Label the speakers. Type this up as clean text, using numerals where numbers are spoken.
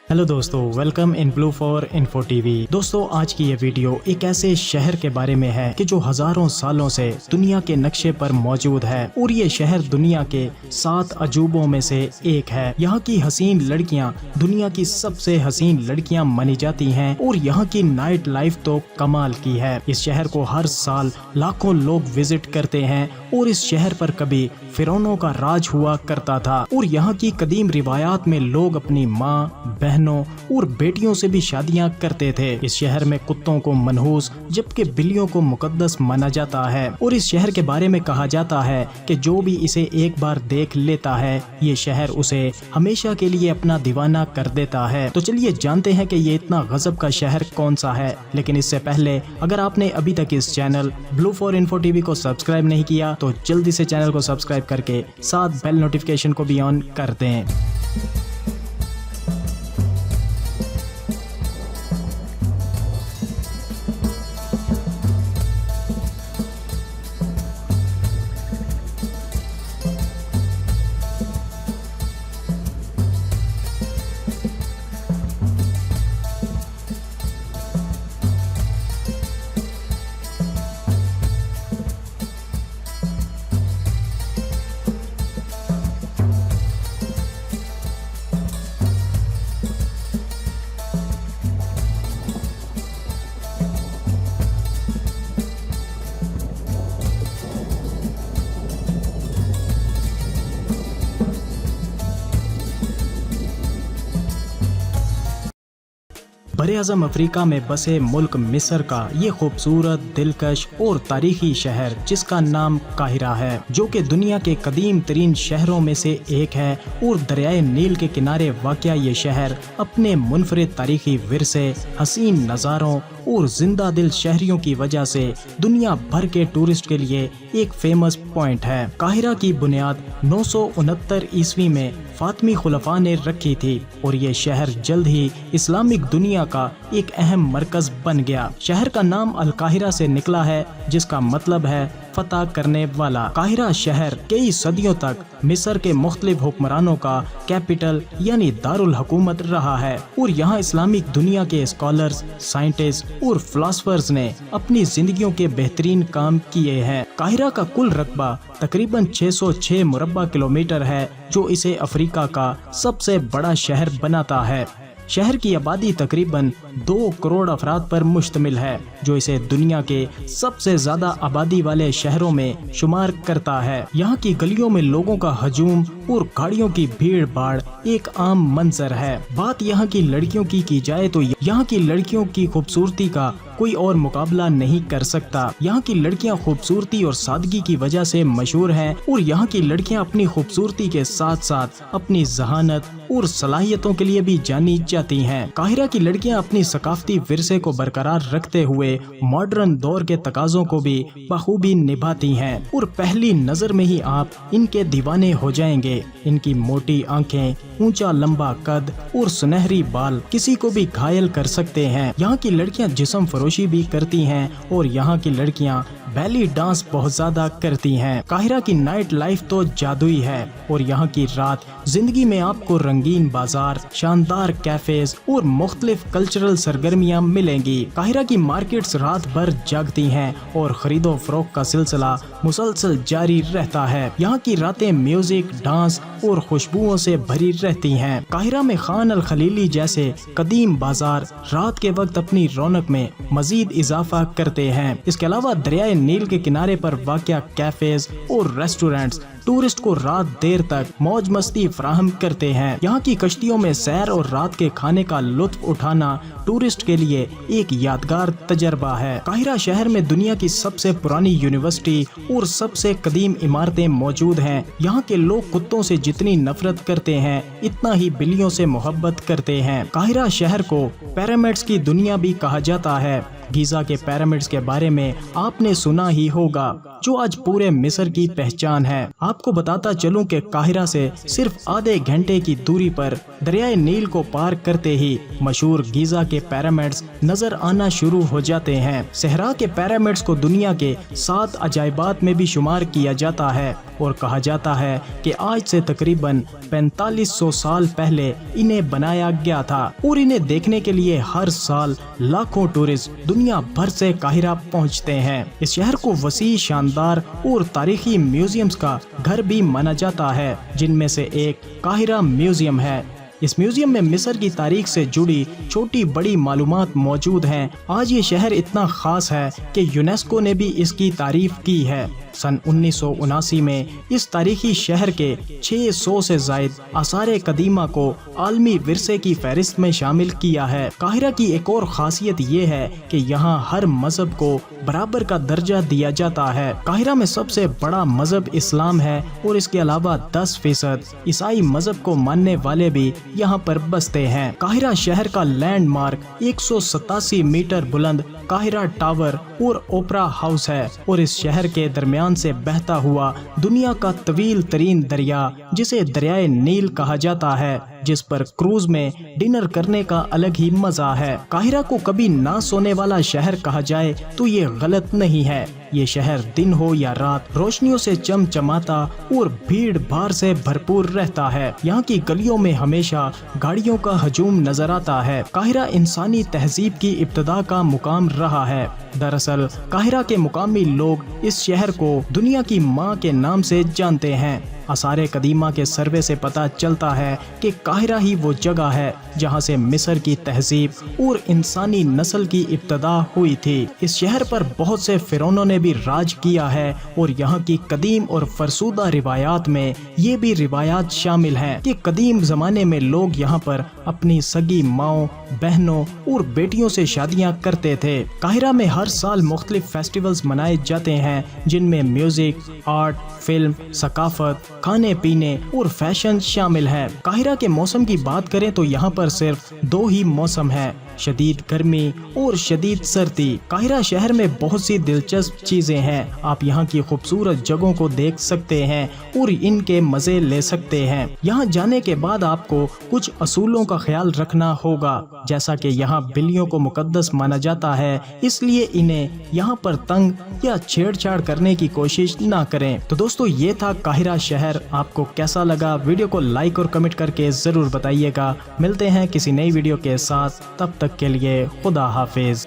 Speaker 1: Hello दोस्तों, welcome in blue for info TV. दोस्तों, आज की ये वीडियो एक ऐसे शहर के बारे में है कि जो हजारों सालों से दुनिया के नक्शे पर मौजूद है और ये शहर दुनिया के 7 अजूबों में से एक है। यहाँ की हसीन लड़कियाँ दुनिया की सबसे हसीन लड़कियाँ मानी जाती हैं और यहाँ की नाइट लाइफ तो कमाल की है। इस शहर को हर साल लाखों लोग विजिट करते हैं और इस शहर पर कभी फिरौनों का राज हुआ करता था और यहाँ की कदीम रिवायात में लोग अपनी माँ, बहनों और बेटियों से भी शादियां करते थे। इस शहर में कुत्तों को मनहूस जबकि बिल्लियों को मुकद्दस माना जाता है और इस शहर के बारे में कहा जाता है कि जो भी इसे एक बार देख लेता है ये शहर उसे हमेशा के लिए अपना दीवाना कर देता है। तो चलिए जानते हैं कि ये इतना गजब का शहर कौन सा है। लेकिन इससे पहले अगर आपने अभी तक इस channel blue for info TV को सब्सक्राइब नहीं किया तो जल्दी से चैनल को सब्सक्राइब करके साथ बेल नोटिफिकेशन को भी ऑन कर दें। बरे-आज़म अफ्रीका में बसे मुल्क मिस्र का ये खूबसूरत, दिलकश और तारीखी शहर जिसका नाम काहिरा है, जो कि दुनिया के कदीम तरीन शहरों में से एक है और दरियाए नील के किनारे वाक़या ये शहर अपने मुनफरिद तारीखी विरसे, हसीन नज़ारों और जिंदा दिल शहरियों की वजह से दुनिया भर के टूरिस्ट के लिए एक फेमस पॉइंट है। काहिरा की बुनियाद 969 ईस्वी में फातमी खुलफा ने रखी थी और ये शहर जल्द ही इस्लामिक दुनिया का एक अहम मरकज बन गया। शहर का नाम अल काहिरा से निकला है जिसका मतलब है फतह करने वाला। काहिरा शहर कई सदियों तक मिस्र के मुख्तलिफ हुक्मरानों का कैपिटल यानी दारुल हुकूमत रहा है और यहाँ इस्लामिक दुनिया के स्कॉलर्स, साइंटिस्ट और फिलोसफर्स ने अपनी जिंदगियों के बेहतरीन काम किए हैं। काहिरा का कुल रकबा तकरीबन 606 मुरब्बा किलोमीटर है, जो इसे अफ्रीका का सबसे बड़ा शहर बनाता है। शहर की आबादी तकरीबन 2 करोड़ अफराद पर मुश्तमिल है, जो इसे दुनिया के सबसे ज्यादा आबादी वाले शहरों में शुमार करता है। यहाँ की गलियों में लोगों का हजूम और गाड़ियों की भीड़ भाड़ एक आम मंजर है। बात यहाँ की लड़कियों की जाए तो यहाँ की लड़कियों की खूबसूरती का कोई और मुकाबला नहीं कर सकता। यहाँ की लड़कियाँ खूबसूरती और सादगी की वजह से मशहूर हैं और यहाँ की लड़कियाँ अपनी खूबसूरती के साथ साथ अपनी जहानत और सलाहियतों के लिए भी जानी जाती हैं। काहिरा की लड़कियाँ अपनी सकाफती विरसे को बरकरार रखते हुए मॉडर्न दौर के तकाजों को भी बखूबी निभाती हैं और पहली नजर में ही आप इनके दीवाने हो जाएंगे। इनकी मोटी आंखें, ऊंचा लंबा कद और सुनहरी बाल किसी को भी घायल कर सकते हैं। यहाँ की लड़कियाँ जिस्म फरोशी भी करती हैं और यहाँ की लड़कियाँ बैली डांस बहुत ज्यादा करती हैं। काहिरा की नाइट लाइफ तो जादुई है और यहाँ की रात जिंदगी में आपको रंगीन बाजार, शानदार कैफेज और मुख्तलिफ कल्चरल सरगर्मियाँ मिलेंगी। काहिरा की मार्केट्स रात भर जागती हैं और खरीदो फरोख्त का सिलसिला मुसलसल जारी रहता है। यहाँ की रातें म्यूजिक, डांस और खुशबुओं से भरी रहती हैं। काहिरा में खान अल खलीली जैसे कदीम बाजार रात के वक्त अपनी रौनक में मजीद इजाफा करते हैं। इसके अलावा दरियाए नील के किनारे पर वाक़या कैफेज और रेस्टोरेंट्स टूरिस्ट को रात देर तक मौज मस्ती फराहम करते हैं। यहाँ की कश्तियों में सैर और रात के खाने का लुत्फ उठाना टूरिस्ट के लिए एक यादगार तजर्बा है। काहिरा शहर में दुनिया की सबसे पुरानी यूनिवर्सिटी और सबसे कदीम इमारतें मौजूद हैं। यहाँ के लोग कुत्तों से जितनी नफरत करते हैं इतना ही बिल्लियों से मोहब्बत करते हैं। काहिरा शहर को पिरामिड्स की दुनिया भी कहा जाता है گیزا کے پیرامڈز کے بارے میں آپ نے سنا ہی ہوگا، جو آج پورے مصر کی پہچان ہے۔ آپ کو بتاتا چلوں کہ قاہرہ سے صرف آدھے گھنٹے کی دوری پر دریائے نیل کو پار کرتے ہی مشہور گیزا کے پیرامڈز نظر آنا شروع ہو جاتے ہیں۔ صحرا کے پیرامڈز کو دنیا کے 7 عجائبات میں بھی شمار کیا جاتا ہے اور کہا جاتا ہے کہ آج سے تقریباً 4500 سال پہلے انہیں بنایا گیا تھا، اور انہیں دیکھنے کے لیے ہر سال لاکھوں ٹورسٹ دنیا بھر سے قاہرہ پہنچتے ہیں۔ اس شہر کو وسیع، شاندار اور تاریخی میوزیمز کا گھر بھی مانا جاتا ہے، جن میں سے ایک قاہرہ میوزیم ہے۔ اس میوزیم میں مصر کی تاریخ سے جڑی چھوٹی بڑی معلومات موجود ہیں۔ آج یہ شہر اتنا خاص ہے کہ یونیسکو نے بھی اس کی تعریف کی ہے۔ سن 1979 میں اس تاریخی شہر کے 600 سے زائد آثار قدیمہ کو عالمی ورثے کی فہرست میں شامل کیا ہے۔ قاہرہ کی ایک اور خاصیت یہ ہے کہ یہاں ہر مذہب کو برابر کا درجہ دیا جاتا ہے۔ قاہرہ میں سب سے بڑا مذہب اسلام ہے، اور اس کے علاوہ 10% عیسائی مذہب کو ماننے والے بھی یہاں پر بستے ہیں۔ قاہرہ شہر کا لینڈ مارک 187 میٹر بلند قاہرہ ٹاور اور اوپرا ہاؤس ہے، اور اس شہر کے درمیان سے بہتا ہوا دنیا کا طویل ترین دریا، جسے دریائے نیل کہا جاتا ہے، جس پر کروز میں ڈنر کرنے کا الگ ہی مزہ ہے۔ قاہرہ کو کبھی نہ سونے والا شہر کہا جائے تو یہ غلط نہیں ہے۔ یہ شہر دن ہو یا رات روشنیوں سے چمچماتا اور بھیڑ بھاڑ سے بھرپور رہتا ہے۔ یہاں کی گلیوں میں ہمیشہ گاڑیوں کا ہجوم نظر آتا ہے۔ قاہرہ انسانی تہذیب کی ابتدا کا مقام رہا ہے۔ دراصل قاہرہ کے مقامی لوگ اس شہر کو دنیا کی ماں کے نام سے جانتے ہیں۔ آثار قدیمہ کے سروے سے پتہ چلتا ہے کہ قاہرہ ہی وہ جگہ ہے جہاں سے مصر کی تہذیب اور انسانی نسل کی ابتدا ہوئی تھی۔ اس شہر پر بہت سے فرعونوں نے بھی راج کیا ہے، اور یہاں کی قدیم اور فرسودہ روایات میں یہ بھی روایات شامل ہیں کہ قدیم زمانے میں لوگ یہاں پر اپنی سگی ماؤں، بہنوں اور بیٹیوں سے شادیاں کرتے تھے۔ قاہرہ میں ہر سال مختلف فیسٹیولز منائے جاتے ہیں، جن میں میوزک، آرٹ، فلم، ثقافت، کھانے پینے اور فیشن شامل ہے۔ قاہرہ کے موسم کی بات کریں تو یہاں پر صرف 2 ہی موسم ہے، شدید گرمی اور شدید سردی۔ قاہرہ شہر میں بہت سی دلچسپ چیزیں ہیں۔ آپ یہاں کی خوبصورت جگہوں کو دیکھ سکتے ہیں اور ان کے مزے لے سکتے ہیں۔ یہاں جانے کے بعد آپ کو کچھ اصولوں کا خیال رکھنا ہوگا، جیسا کہ یہاں بلیوں کو مقدس مانا جاتا ہے، اس لیے انہیں یہاں پر تنگ یا چھیڑ چھاڑ کرنے کی کوشش نہ کریں۔ تو دوستو، یہ تھا قاہرہ شہر۔ آپ کو کیسا لگا؟ ویڈیو کو لائک اور کمنٹ کر کے ضرور بتائیے گا۔ ملتے ہیں کسی نئی ویڈیو کے ساتھ، تب تک کے لیے خدا حافظ۔